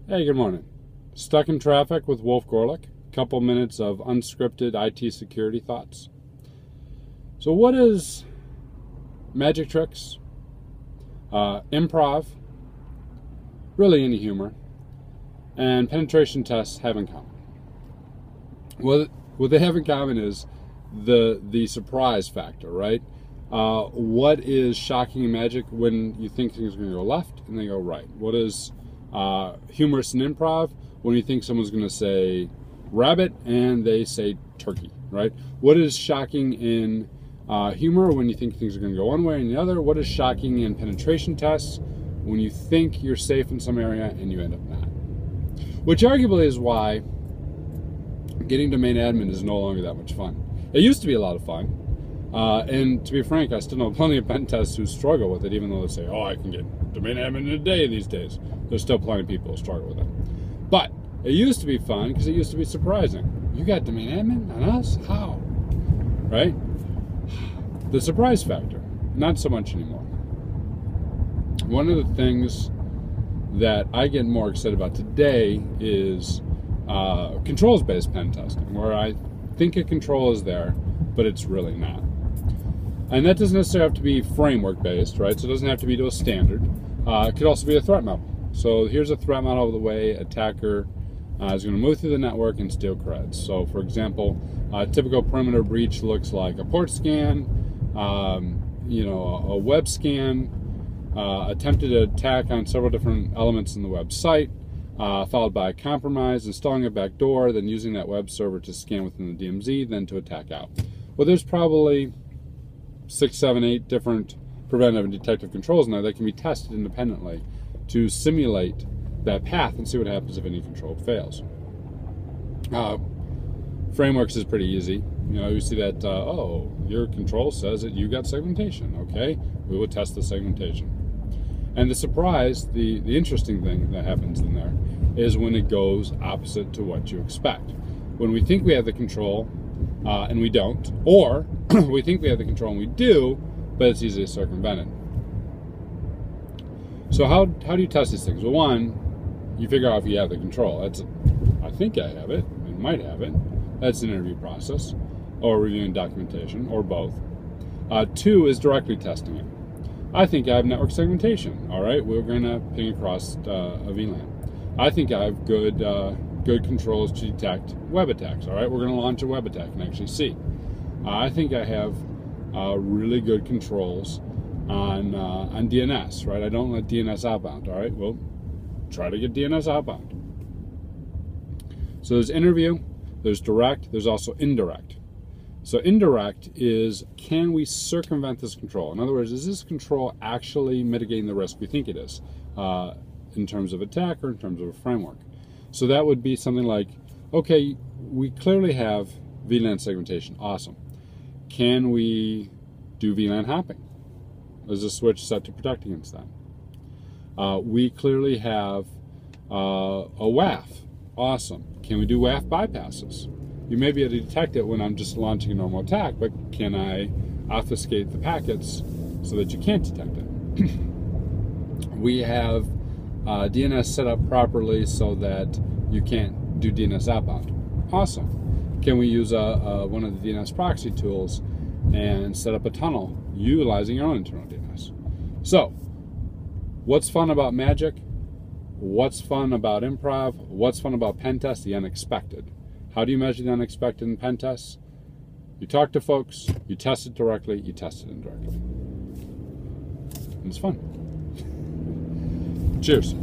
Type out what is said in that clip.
Hey, good morning. Stuck in traffic with Wolf Gorlick. Couple minutes of unscripted IT security thoughts. So what is magic tricks, improv, really any humor, and penetration tests have in common? What they have in common is the surprise factor, right? What is shocking and magic when you think things are going to go left and they go right? What is humorous and improv when you think someone's going to say rabbit and they say turkey, right? What is shocking in humor when you think things are going to go one way and the other? What is shocking in penetration tests when you think you're safe in some area and you end up not? Which arguably is why getting domain admin is no longer that much fun. It used to be a lot of fun. And to be frank, I still know plenty of pen testers who struggle with it, even though they say, oh, I can get domain admin in a day these days. There's still plenty of people who struggle with it. But it used to be fun because it used to be surprising. You got domain admin on us? How? Right? The surprise factor, not so much anymore. One of the things that I get more excited about today is controls-based pen testing, where I think a control is there, but it's really not. And that doesn't necessarily have to be framework-based, right? So it doesn't have to be to a standard. It could also be a threat model. So here's a threat model of the way attacker is going to move through the network and steal creds. So for example, a typical perimeter breach looks like a port scan, a web scan, attempted attack on several different elements in the website, followed by a compromise, installing a backdoor, then using that web server to scan within the DMZ, then to attack out. Well, there's probably 6, 7, 8 different preventive and detective controls in there that can be tested independently to simulate that path and see what happens if any control fails. Frameworks is pretty easy. You see that, your control says that you got segmentation. Okay, we will test the segmentation. And the surprise, the interesting thing that happens in there is when it goes opposite to what you expect. When we think we have the control and we don't, or we think we have the control and we do, but it's easily circumvented. So how do you test these things? Well, one, you figure out if you have the control. I think I have it. I might have it. That's an interview process, or reviewing documentation, or both. 2 is directly testing it. I think I have network segmentation. All right, we're going to ping across a VLAN. I think I have good controls to detect web attacks. All right, we're going to launch a web attack and actually see. I think I have really good controls on DNS. Right, I don't let DNS outbound. All right, well, try to get DNS outbound. So there's interview, there's direct, there's also indirect. So indirect is, can we circumvent this control? In other words, is this control actually mitigating the risk we think it is in terms of attack or in terms of a framework? So that would be something like, okay, we clearly have VLAN segmentation. Awesome. Can we do VLAN hopping? Is the switch set to protect against that? We clearly have a WAF. Awesome. Can we do WAF bypasses? You may be able to detect it when I'm just launching a normal attack, but can I obfuscate the packets so that you can't detect it? We have DNS set up properly so that you can't do DNS outbound. Awesome. Can we use one of the DNS proxy tools and set up a tunnel utilizing our own internal DNS? So, what's fun about magic? What's fun about improv? What's fun about pen tests? The unexpected. How do you measure the unexpected in pen tests? You talk to folks, you test it directly, you test it indirectly. And it's fun. Cheers.